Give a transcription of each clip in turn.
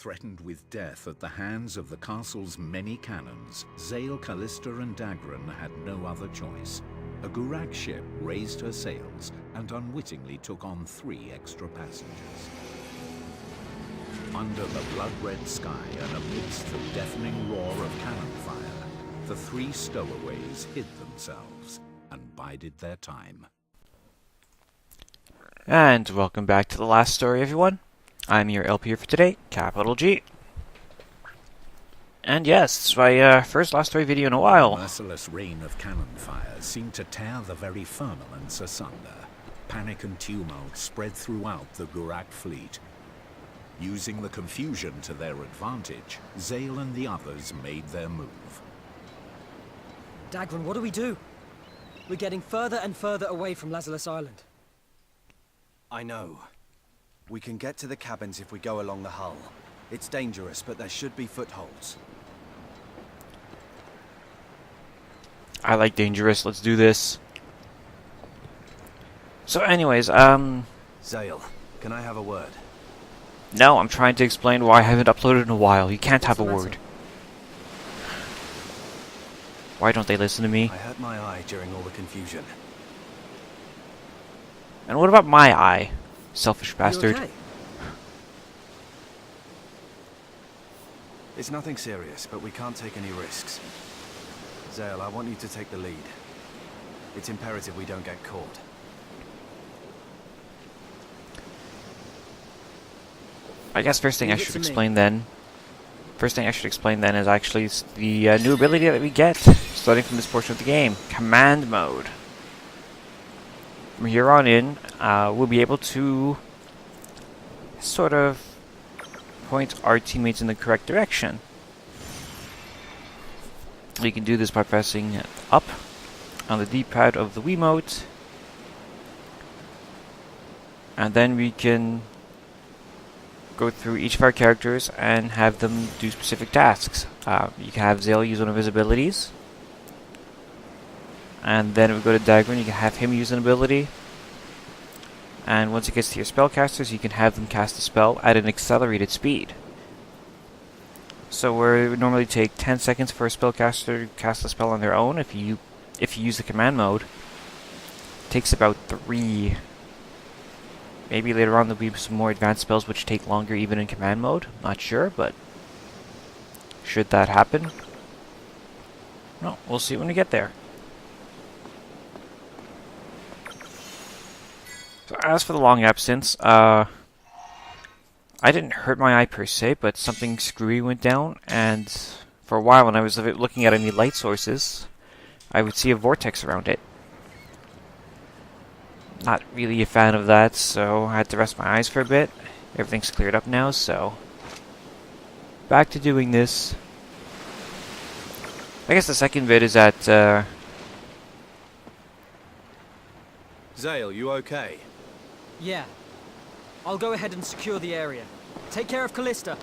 threatened with death at the hands of the castle's many cannons, Zale, Callista and Dagran had no other choice. A Gurack ship raised her sails and unwittingly took on 3 extra passengers. Under the blood-red sky and amidst the deafening roar of cannon fire, the 3 stowaways hid themselves and bided their time. And welcome back to the last story, everyone. I'm your LP for today, Capital G. And yes, it's my last story video in a while. The merciless rain of cannon fire seemed to tear the very firmaments asunder. Panic and tumult spread throughout the Gurack fleet. Using the confusion to their advantage, Zale and the others made their move. Dagran, what do we do? We're getting further and further away from Lazarus Island. I know. We can get to the cabins if we go along the hull. It's dangerous, but there should be footholds. I like dangerous, let's do this. So anyways, Zale, can I have a word? No, I'm trying to explain why I haven't uploaded in a while. You can't have a word. Why don't they listen to me? I hurt my eye during all the confusion. And what about my eye? Selfish bastard. Okay? It's nothing serious, but we can't take any risks. Zale, I want you to take the lead. It's imperative we don't get caught. I guess first thing I should explain then is actually the new ability that we get starting from this portion of the game, Command Mode. From here on in, we'll be able to sort of point our teammates in the correct direction. We can do this by pressing up on the D-pad of the Wiimote, and then we can go through each of our characters and have them do specific tasks. You can have Zale use one of his abilities, and then if we go to Dagran, you can have him use an ability, and once it gets to your spellcasters, you can have them cast a spell at an accelerated speed. So where it would normally take 10 seconds for a spellcaster to cast a spell on their own, if you use the command mode, it takes about 3. Maybe later on there'll be some more advanced spells which take longer even in command mode. Not sure, but should that happen? No, we'll see when we get there. So as for the long absence, I didn't hurt my eye per se, but something screwy went down, and for a while when I was looking at any light sources, I would see a vortex around it. Not really a fan of that, so I had to rest my eyes for a bit. Everything's cleared up now, so back to doing this. I guess the second bit is that, Zale, you okay? Yeah. I'll go ahead and secure the area. Take care of Callista.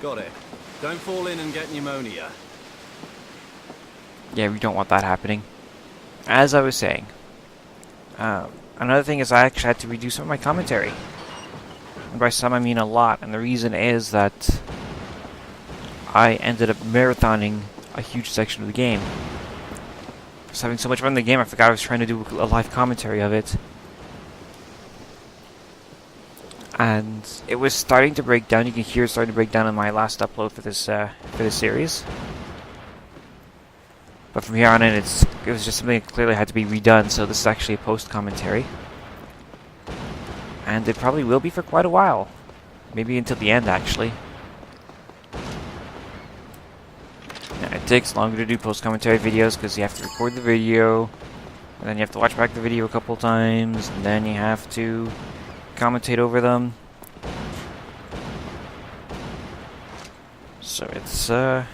Got it. Don't fall in and get pneumonia. yeah, we don't want that happening. As I was saying, another thing is I actually had to redo some of my commentary. And by some I mean a lot, and the reason is that I ended up marathoning a huge section of the game. I was having so much fun in the game, I forgot I was trying to do a live commentary of it. And it was starting to break down. You can hear it starting to break down in my last upload for this series. But from here on in, it was just something that clearly had to be redone, so this is actually a post-commentary. And it probably will be for quite a while. Maybe until the end, actually. Yeah, it takes longer to do post-commentary videos because you have to record the video, and then you have to watch back the video a couple times, and then you have to commentate over them. So it's gonna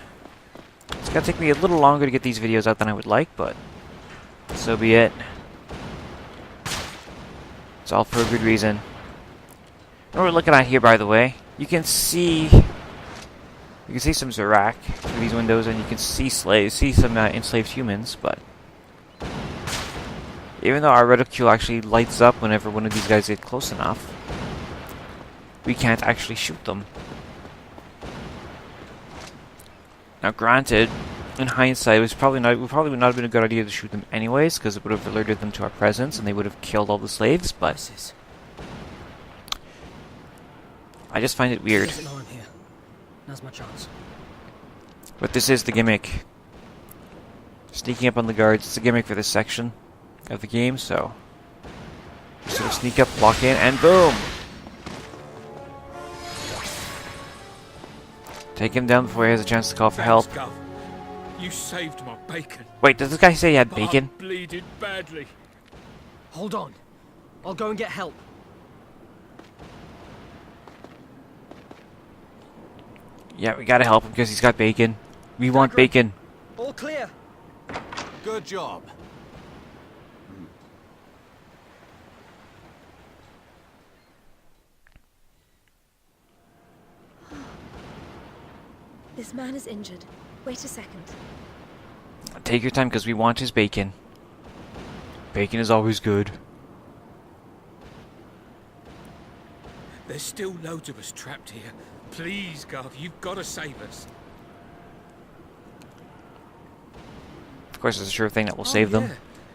take me a little longer to get these videos out than I would like, but so be it. It's all for a good reason. What we're looking at here, by the way, you can see some Gurack through these windows, and you can see some enslaved humans, but even though our reticule actually lights up whenever one of these guys get close enough, we can't actually shoot them. Now, granted, in hindsight, it probably would not have been a good idea to shoot them anyways, because it would have alerted them to our presence, and they would have killed all the slaves. But I just find it weird. Doesn't know I'm here. Now's my chance. But this is the gimmick. Sneaking up on the guards. It's a gimmick for this section of the game. So, you sort of sneak up, walk in, and boom. Take him down before he has a chance to call for help. Gov. You saved my bacon. Wait, does this guy say he had bacon? I bleeded badly. Hold on. I'll go and get help. Yeah, we gotta help him because he's got bacon. We want bacon. All clear. Good job. This man is injured. Wait a second. Take your time because we want his bacon. Bacon is always good. There's still loads of us trapped here. Please, Gov, you've got to save us. Of course, it's a sure thing that will save them. Yeah.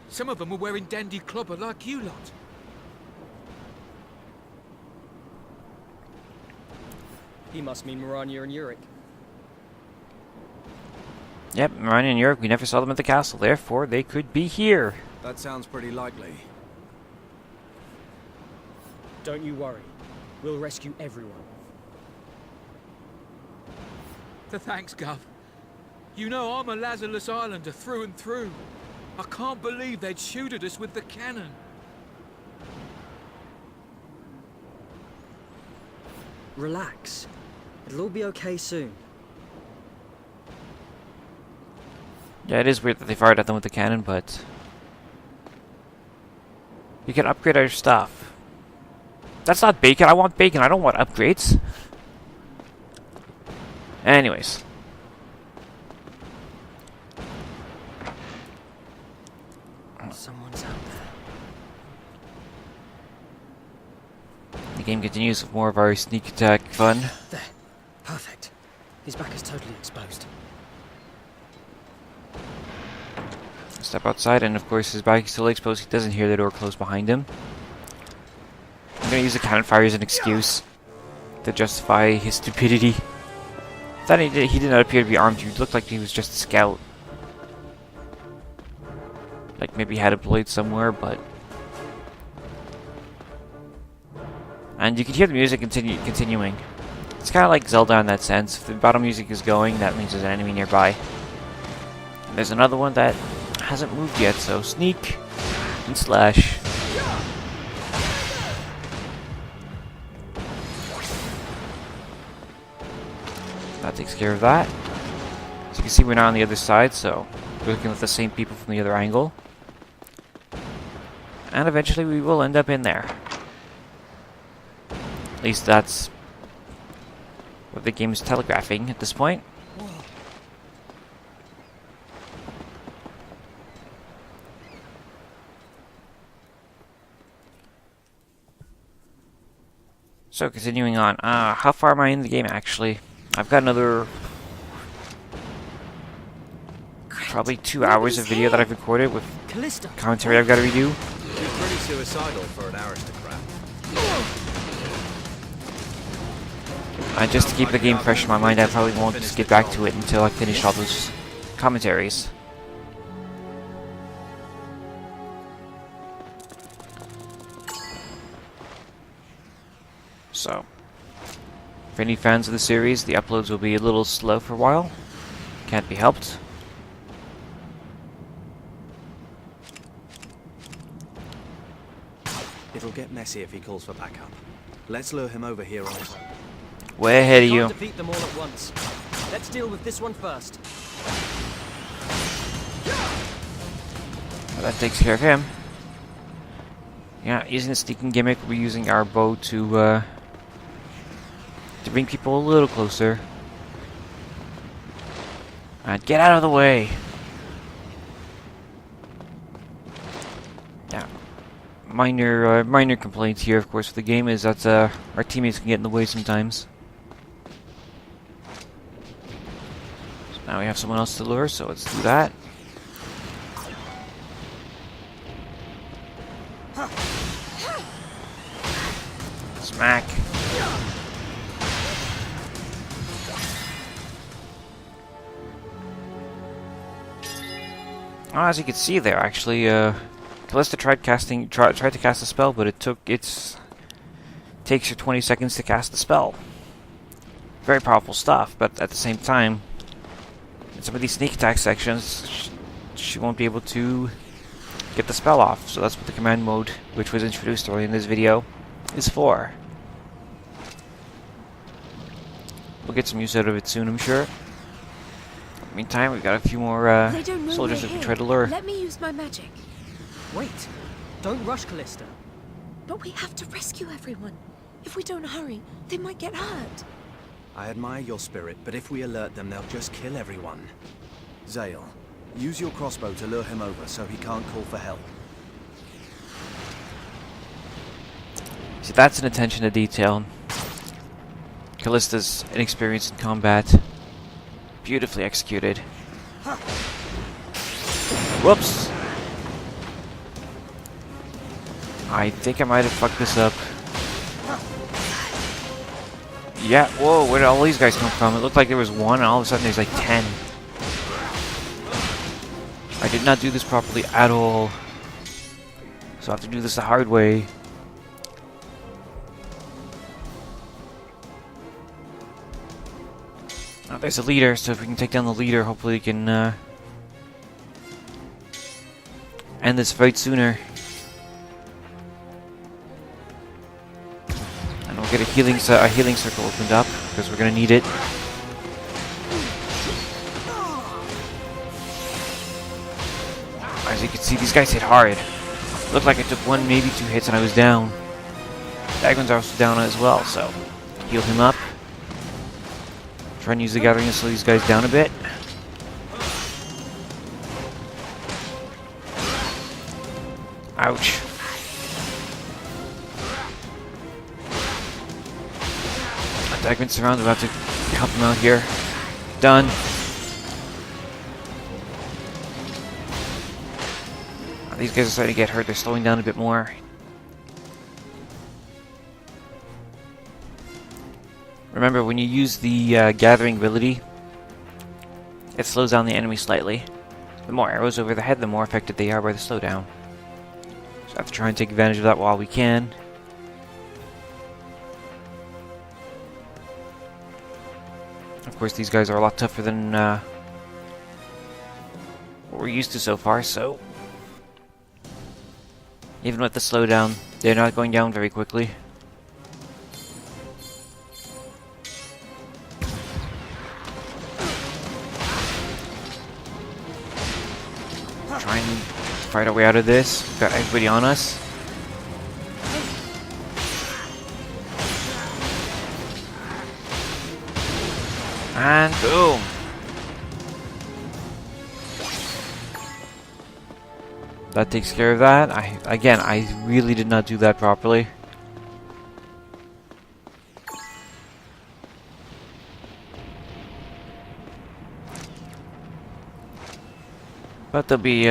Some of them are wearing dandy clobber like you lot. He must mean Marania and Uric. Yep, Marania and Europe, we never saw them at the castle, therefore they could be here. That sounds pretty likely. Don't you worry. We'll rescue everyone. Thanks, Gov. You know I'm a Lazarus Islander through and through. I can't believe they'd shoot at us with the cannon. Relax. It'll all be okay soon. Yeah, it is weird that they fired at them with the cannon, but we can upgrade our stuff. That's not bacon. I want bacon. I don't want upgrades. Anyways. Someone's out there. The game continues with more of our sneak attack fun. There. Perfect. His back is totally exposed. Step outside, and of course his back is still exposed. He doesn't hear the door close behind him. I'm gonna use the cannon fire as an excuse to justify his stupidity. Thought he did not appear to be armed. He looked like he was just a scout. Like maybe he had a blade somewhere, but... And you can hear the music continuing. It's kind of like Zelda in that sense. If the battle music is going, that means there's an enemy nearby. And there's another one that hasn't moved yet, so sneak and slash. That takes care of that. So you can see we're now on the other side, so we're looking at the same people from the other angle. And eventually we will end up in there. At least that's what the game is telegraphing at this point. So continuing on, how far am I in the game actually? I've got another probably 2 hours of video that I've recorded with Callista. commentary I've got to redo. You're pretty suicidal for an aristocrat. And just to keep the game fresh in my mind, I probably won't just get back to it until I finish all those commentaries. So, for any fans of the series, the uploads will be a little slow for a while. Can't be helped. It'll get messy if he calls for backup. Let's lure him over here on his own. Way ahead of Can't you. defeat them all at once. Let's deal with this one first. Well, that takes care of him. Yeah, using the sneaking gimmick, we're using our bow to bring people a little closer. Alright, get out of the way! Yeah. Minor complaints here, of course, for the game is that our teammates can get in the way sometimes. Now we have someone else to lure, so let's do that. Smack. Oh, as you can see there, actually, Callista tried to cast a spell, but takes her 20 seconds to cast the spell. Very powerful stuff, but at the same time, in some of these sneak attack sections, she won't be able to get the spell off. So that's what the command mode, which was introduced earlier in this video, is for. We'll get some use out of it soon, I'm sure. Meantime, we've got a few more They don't know soldiers we're that we here. try to lure. Let me use my magic. Wait! Don't rush, Callista. But we have to rescue everyone. If we don't hurry, they might get hurt. I admire your spirit, but if we alert them, they'll just kill everyone. Zale, use your crossbow to lure him over so he can't call for help. See, that's an attention to detail. Callista's inexperienced in combat. Beautifully executed. Whoops! I think I might have fucked this up. Yeah, whoa, where did all these guys come from? It looked like there was one, and all of a sudden there's like 10. I did not do this properly at all. So I have to do this the hard way. Oh, there's a leader, so if we can take down the leader, hopefully we can end this fight sooner. And we'll get a healing circle opened up, because we're going to need it. As you can see, these guys hit hard. Looked like I took one, maybe 2 hits and I was down. Dagman's also down as well, so heal him up. Try and use the gathering to slow these guys down a bit. Ouch. Dagman's surrounded, we'll have to help him out here. Done. Oh, these guys are starting to get hurt, they're slowing down a bit more. Remember, when you use the gathering ability, it slows down the enemy slightly. The more arrows over the head, the more affected they are by the slowdown. So I have to try and take advantage of that while we can. Of course, these guys are a lot tougher than what we're used to so far, so even with the slowdown, they're not going down very quickly. Try and fight our way out of this. We've got everybody on us. And boom! That takes care of that. I really did not do that properly. But there'll be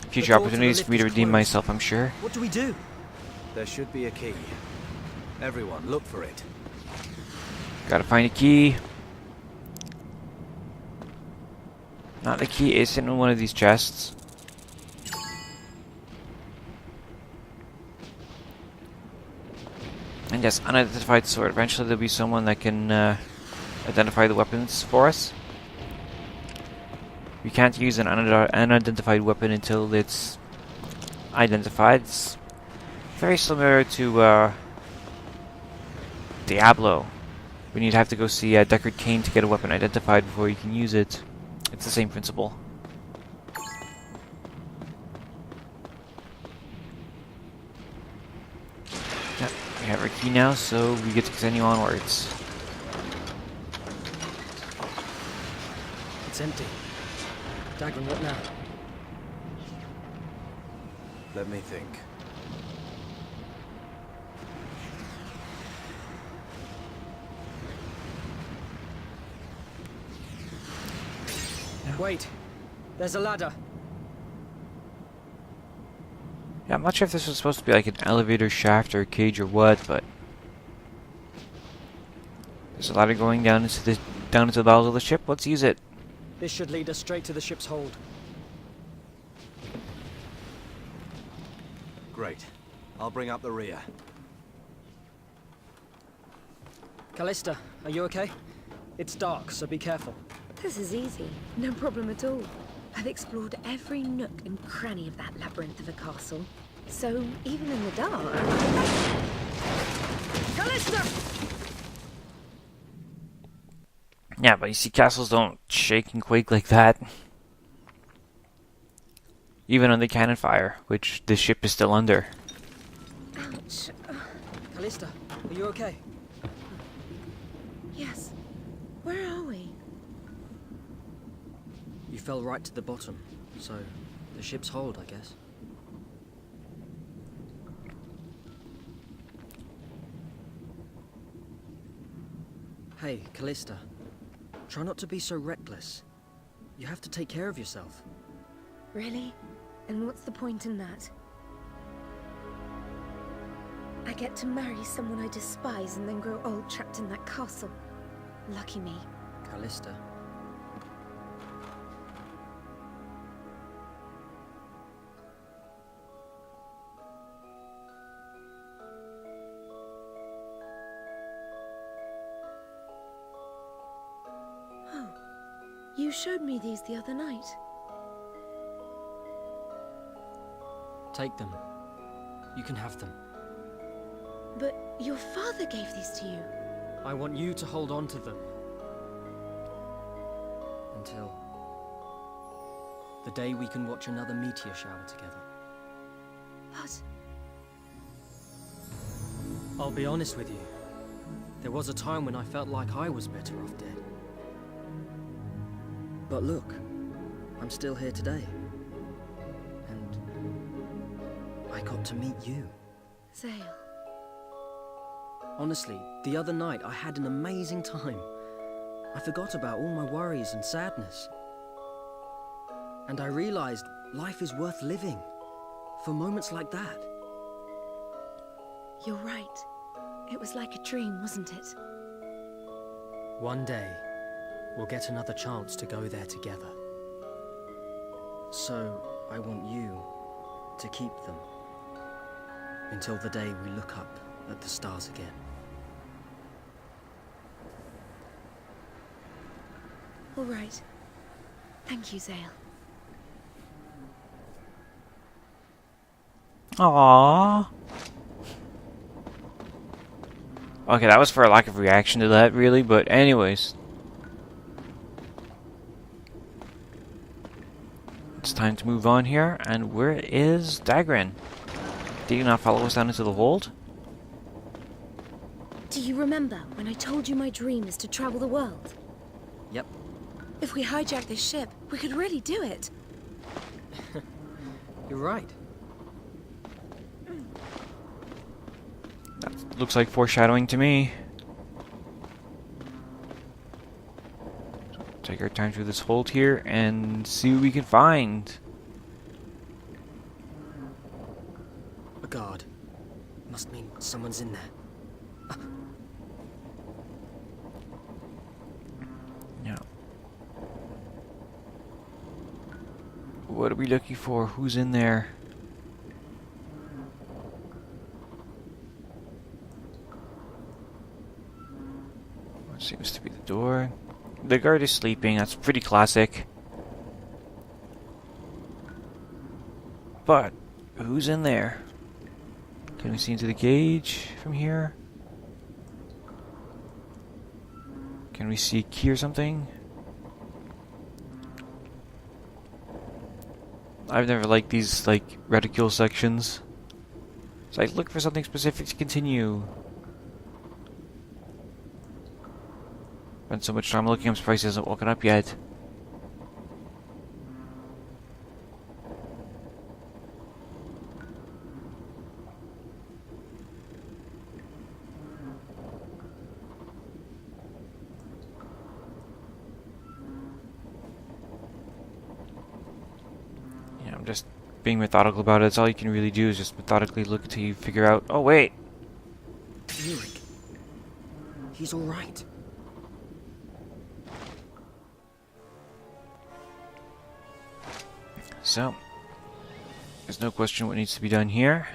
future opportunities for me to redeem myself, I'm sure. What do we do? There should be a key. Everyone, look for it. Gotta find a key. Not the key is in one of these chests. And yes, unidentified sword. Eventually there'll be someone that can identify the weapons for us. We can't use an unidentified weapon until it's identified. It's very similar to Diablo, when you'd have to go see Deckard Cain to get a weapon identified before you can use it. It's the same principle. Yeah, we have our key now, so we get to continue onwards. It's empty. Dagman, what now? Let me think. Wait. There's a ladder. Yeah, I'm not sure if this was supposed to be like an elevator shaft or a cage or what, but there's a ladder going down into the bowels of the ship. Let's use it. This should lead us straight to the ship's hold. Great. I'll bring up the rear. Callista, are you okay? It's dark, so be careful. This is easy. No problem at all. I've explored every nook and cranny of that labyrinth of a castle. So, even in the dark... Callista! Yeah, but you see, castles don't shake and quake like that. Even under cannon fire, which this ship is still under. Ouch. Callista, are you okay? Yes. Where are we? You fell right to the bottom, so the ship's hold, I guess. Hey, Callista. Try not to be so reckless. You have to take care of yourself. Really? And what's the point in that? I get to marry someone I despise and then grow old trapped in that castle. Lucky me. Callista. Oh, you showed me these the other night. Take them. You can have them. But your father gave these to you. I want you to hold on to them. Until the day we can watch another meteor shower together. But I'll be honest with you. There was a time when I felt like I was better off dead. But look, I'm still here today. And I got to meet you. Zale. Honestly, the other night I had an amazing time. I forgot about all my worries and sadness. And I realized life is worth living for moments like that. You're right. It was like a dream, wasn't it? One day, we'll get another chance to go there together. So, I want you to keep them until the day we look up at the stars again. All right. Thank you, Zale. Aww. Okay, that was for a lack of reaction to that, really, but anyways. It's time to move on here, and where is Dagran? Did you not follow us down into the hold? Do you remember when I told you my dream is to travel the world? Yep. If we hijack this ship, we could really do it. You're right. That looks like foreshadowing to me. So take our time through this hold here and see what we can find. A guard. Must mean someone's in there. Yeah. What are we looking for? Who's in there? What seems to be the door. The guard is sleeping. That's pretty classic. But who's in there? Can we see into the gauge from here? Can we see a key or something? I've never liked these, like, reticule sections. So I look for something specific to continue. Spent so much time looking, I'm surprised he hasn't woken up yet. I'm just being methodical about it. That's all you can really do is just methodically look until you figure out, oh wait, Eric. He's all right. so there's no question what needs to be done here.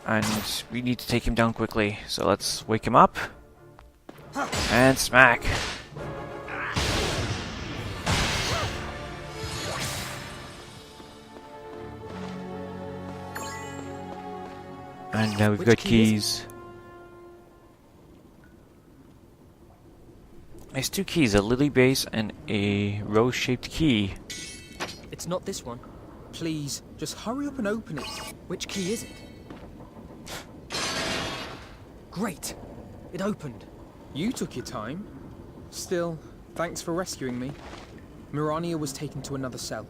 And we need to take him down quickly, so let's wake him up. And smack. And now we've Which got key is it? keys. There's two keys, a lily base and a rose-shaped key. It's not this one. Please, just hurry up and open it. Which key is it? Great! It opened. You took your time. Still, thanks for rescuing me. Mirania was taken to another cell.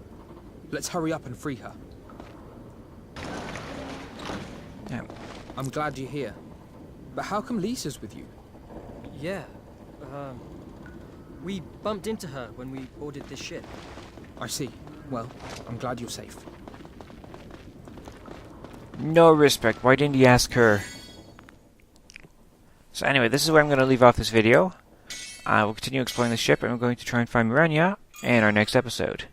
Let's hurry up and free her. Yeah. I'm glad you're here. But how come Lisa's with you? Yeah. We bumped into her when we boarded this ship. I see. Well, I'm glad you're safe. No respect. Why didn't he ask her? So anyway, this is where I'm going to leave off this video. I will continue exploring the ship, and we're going to try and find Mirania in our next episode.